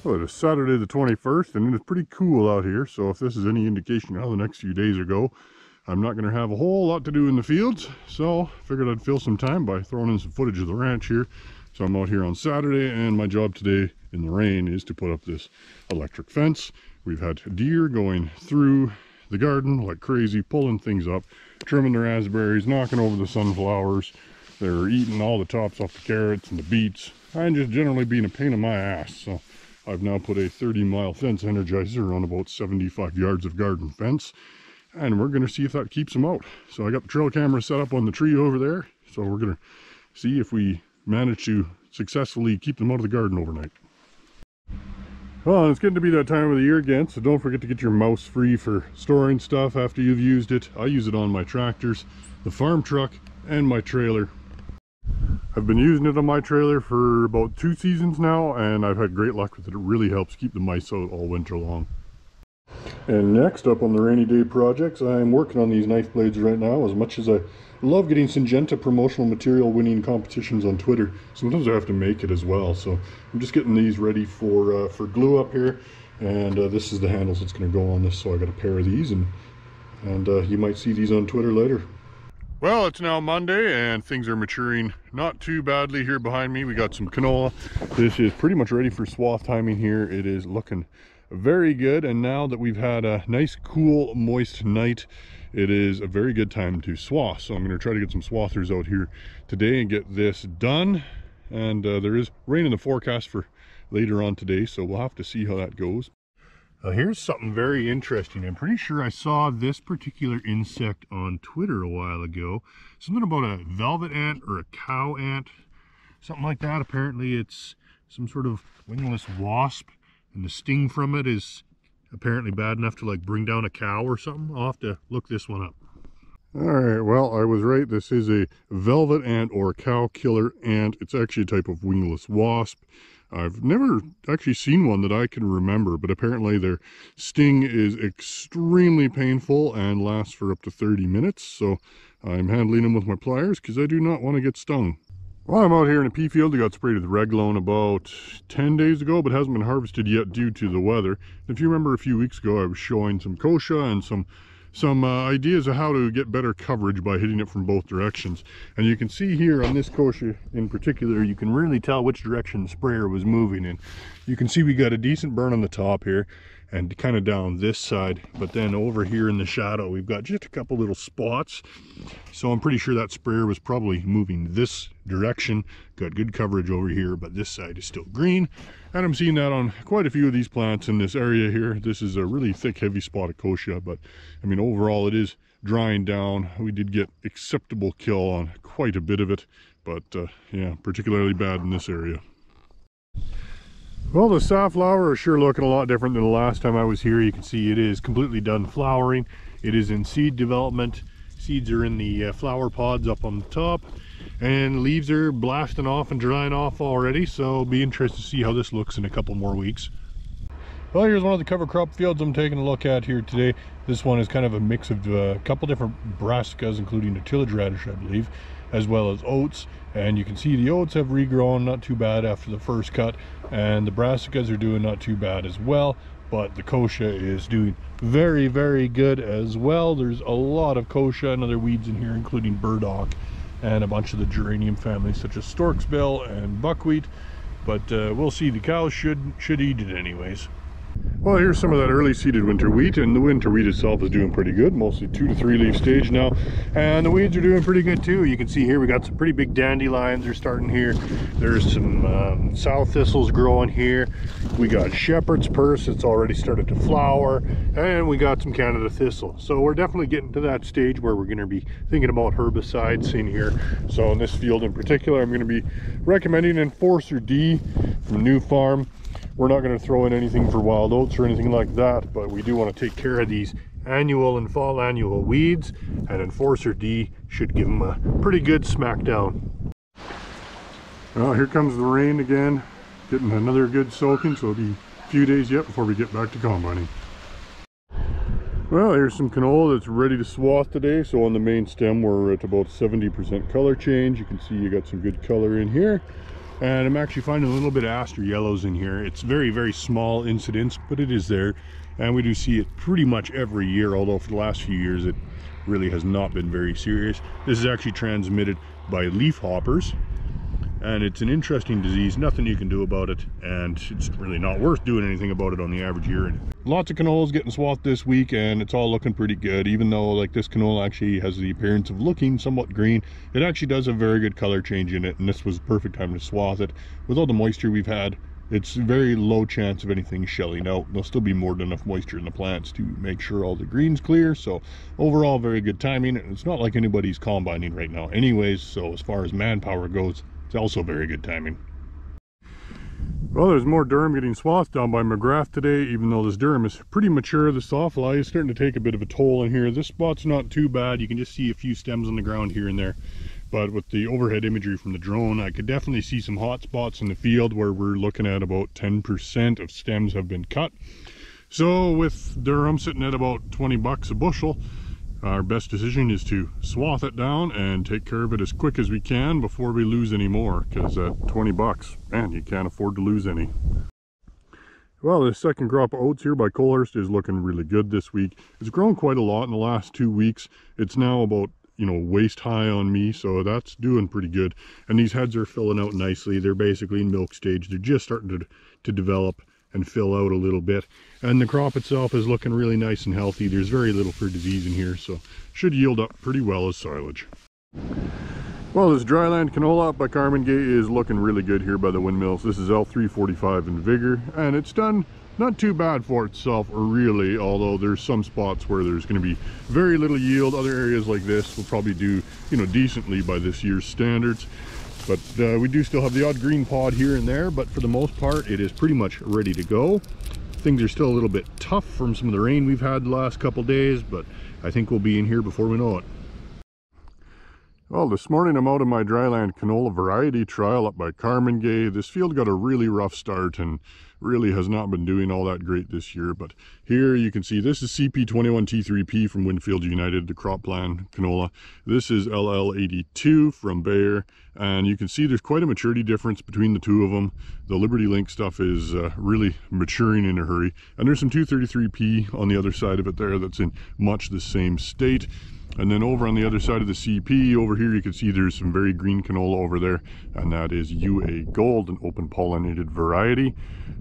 Well, it is Saturday the 21st, and it is pretty cool out here, so if this is any indication how the next few days are go, I'm not going to have a whole lot to do in the fields, so figured I'd fill some time by throwing in some footage of the ranch here. So I'm out here on Saturday, and my job today in the rain is to put up this electric fence. We've had deer going through the garden like crazy, pulling things up, trimming the raspberries, knocking over the sunflowers. They're eating all the tops off the carrots and the beets, and just generally being a pain in my ass. So I've now put a 30-mile fence energizer on about 75 yards of garden fence, and we're going to see if that keeps them out. So I got the trail camera set up on the tree over there, so we're going to see if we manage to successfully keep them out of the garden overnight. Well, it's getting to be that time of the year again, so don't forget to get your mouse free for storing stuff after you've used it. I use it on my tractors, the farm truck, and my trailer. I've been using it on my trailer for about 2 seasons now, and I've had great luck with it. It really helps keep the mice out all winter long. And next up on the rainy day projects, I'm working on these knife blades right now. As much as I love getting Syngenta promotional material winning competitions on Twitter, sometimes I have to make it as well. So I'm just getting these ready for glue up here, and this is the handles that's going to go on this. So I got a pair of these, and you might see these on Twitter later. Well, it's now Monday, and things are maturing not too badly here behind me. We got some canola. This is pretty much ready for swath timing here. It is looking very good, and now that we've had a nice, cool, moist night, it is a very good time to swath. So I'm going to try to get some swathers out here today and get this done. And there is rain in the forecast for later on today, so we'll have to see how that goes. Here's something very interesting. I'm pretty sure I saw this particular insect on Twitter a while ago. Something about a velvet ant or a cow ant, something like that. Apparently it's some sort of wingless wasp, and the sting from it is apparently bad enough to like bring down a cow or something. I'll have to look this one up. Alright, well, I was right. This is a velvet ant or a cow killer ant. It's actually a type of wingless wasp. I've never actually seen one that I can remember, but apparently their sting is extremely painful and lasts for up to 30 minutes. So I'm handling them with my pliers because I do not want to get stung. Well, I'm out here in a pea field. I got sprayed with Reglone about 10 days ago, but hasn't been harvested yet due to the weather. If you remember a few weeks ago, I was showing some kochia and some ideas of how to get better coverage by hitting it from both directions. And you can see here on this kochia in particular, you can really tell which direction the sprayer was moving in. You can see we got a decent burn on the top here and kind of down this side, but then over here in the shadow we've got just a couple little spots. So I'm pretty sure that sprayer was probably moving this direction. Got good coverage over here, but this side is still green, and I'm seeing that on quite a few of these plants in this area here. This is a really thick, heavy spot of kochia, but I mean overall it is drying down. We did get acceptable kill on quite a bit of it, but yeah, particularly bad in this area. Well, the safflower is sure looking a lot different than the last time I was here. You can see it is completely done flowering. It is in seed development. Seeds are in the flower pods up on the top, and leaves are blasting off and drying off already. So it'll be interesting to see how this looks in a couple more weeks. Well, here's one of the cover crop fields I'm taking a look at here today. This one is kind of a mix of a couple different brassicas, including a tillage radish, I believe, as well as oats. And you can see the oats have regrown not too bad after the first cut, and the brassicas are doing not too bad as well, but the kochia is doing very, very good as well. There's a lot of kochia and other weeds in here, including burdock and a bunch of the geranium families such as storksbill and buckwheat, but we'll see. The cows should eat it anyways. Well, here's some of that early seeded winter wheat, and the winter wheat itself is doing pretty good, mostly 2 to 3 leaf stage now, and the weeds are doing pretty good too. You can see here we got some pretty big dandelions are starting here. There's some sow thistles growing here. We got shepherd's purse, it's already started to flower, and we got some Canada thistle. So we're definitely getting to that stage where we're going to be thinking about herbicides in here. So in this field in particular, I'm going to be recommending Enforcer D from New Farm. We're not going to throw in anything for wild oats or anything like that, but we do want to take care of these annual and fall annual weeds, and Enforcer D should give them a pretty good smackdown. Well, here comes the rain again, getting another good soaking, so it'll be a few days yet before we get back to combining. Well, here's some canola that's ready to swath today. So on the main stem we're at about 70% color change. You can see you got some good color in here. And I'm actually finding a little bit of aster yellows in here. It's very, very small incidence, but it is there. And we do see it pretty much every year, although for the last few years it really has not been very serious. This is actually transmitted by leaf hoppers. And it's an interesting disease, nothing you can do about it, and it's really not worth doing anything about it on the average year. Lots of canolas getting swathed this week, and it's all looking pretty good. Even though like this canola actually has the appearance of looking somewhat green, it actually does have very good color change in it, and this was the perfect time to swath it. With all the moisture we've had, it's very low chance of anything shelling out. There'll still be more than enough moisture in the plants to make sure all the green's clear. So overall, very good timing. And it's not like anybody's combining right now anyways, so as far as manpower goes, it's also very good timing. Well, there's more durum getting swathed down by McGrath today, even though this durum is pretty mature. The sawfly is starting to take a bit of a toll in here. This spot's not too bad. You can just see a few stems on the ground here and there. But with the overhead imagery from the drone, I could definitely see some hot spots in the field where we're looking at about 10% of stems have been cut. So with durum sitting at about 20 bucks a bushel, our best decision is to swath it down and take care of it as quick as we can before we lose any more, because at 20 bucks, man, you can't afford to lose any. Well, the second crop of oats here by Colhurst is looking really good this week. It's grown quite a lot in the last 2 weeks. It's now about, waist high on me, so that's doing pretty good. And these heads are filling out nicely. They're basically in milk stage. They're just starting to develop and fill out a little bit, and the crop itself is looking really nice and healthy. There's very little for disease in here, so should yield up pretty well as silage. Well, this dryland canola up by Carmen Gay is looking really good here by the windmills. This is L345 in vigor, and it's done not too bad for itself really, although there's some spots where there's going to be very little yield. Other areas like this will probably do decently by this year's standards. But we do still have the odd green pod here and there, but for the most part it is pretty much ready to go. Things are still a little bit tough from some of the rain we've had the last couple days, but I think we'll be in here before we know it. Well, this morning I'm out of my dryland canola variety trial up by Carmen Gay. This field got a really rough start and really has not been doing all that great this year, but here you can see this is CP21T3P from Winfield United, the crop plan canola. This is LL82 from Bayer, and you can see there's quite a maturity difference between the two of them. The Liberty Link stuff is really maturing in a hurry, and there's some 233P on the other side of it there that's in much the same state. And then over on the other side of the CP, over here you can see there's some very green canola over there, and that is UA Gold, an open pollinated variety.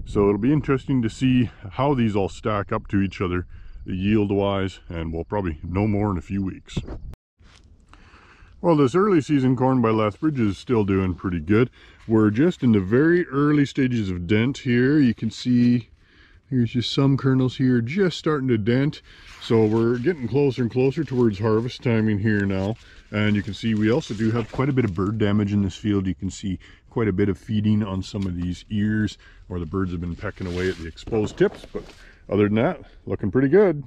So it'll be interesting to see how these all stack up to each other yield wise, and we'll probably know more in a few weeks. Well, this early season corn by Lethbridge is still doing pretty good. We're just in the very early stages of dent here. You can see here's just some kernels here just starting to dent. So we're getting closer and closer towards harvest timing here now. And you can see we also do have quite a bit of bird damage in this field. You can see quite a bit of feeding on some of these ears, or the birds have been pecking away at the exposed tips. But other than that, looking pretty good.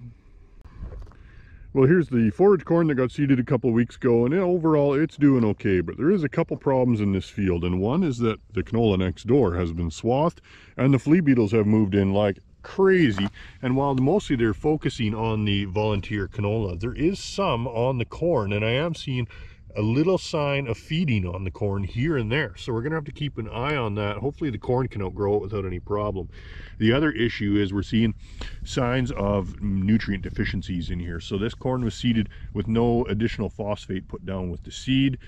Well, here's the forage corn that got seeded a couple weeks ago, and overall it's doing okay, but there is a couple problems in this field, and one is that the canola next door has been swathed and the flea beetles have moved in like crazy. And while mostly they're focusing on the volunteer canola, there is some on the corn, and I am seeing a little sign of feeding on the corn here and there. So we're gonna have to keep an eye on that. Hopefully the corn can outgrow it without any problem. The other issue is we're seeing signs of nutrient deficiencies in here. So this corn was seeded with no additional phosphate put down with the seed,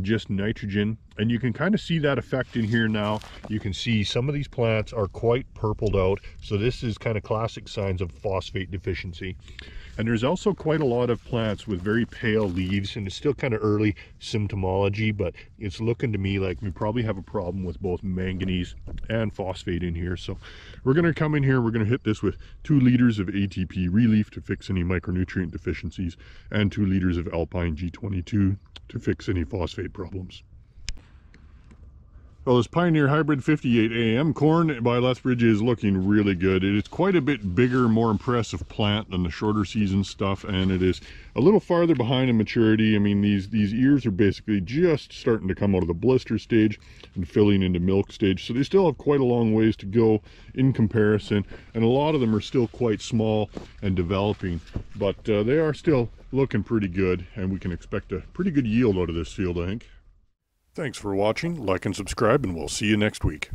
just nitrogen, and you can kind of see that effect in here now. You can see some of these plants are quite purpled out, so this is kind of classic signs of phosphate deficiency. And there's also quite a lot of plants with very pale leaves, and it's still kind of early symptomology, but it's looking to me like we probably have a problem with both manganese and phosphate in here. So we're going to come in here, we're going to hit this with 2 liters of ATP Relief to fix any micronutrient deficiencies, and 2 liters of Alpine G22 to fix any phosphate problems. Well, this Pioneer Hybrid 58 AM corn by Lethbridge is looking really good. It is quite a bit bigger, more impressive plant than the shorter season stuff, and it is a little farther behind in maturity. I mean, these ears are basically just starting to come out of the blister stage and filling into milk stage, so they still have quite a long ways to go in comparison, and a lot of them are still quite small and developing, but they are still looking pretty good, and we can expect a pretty good yield out of this field, I think. Thanks for watching, like and subscribe, and we'll see you next week.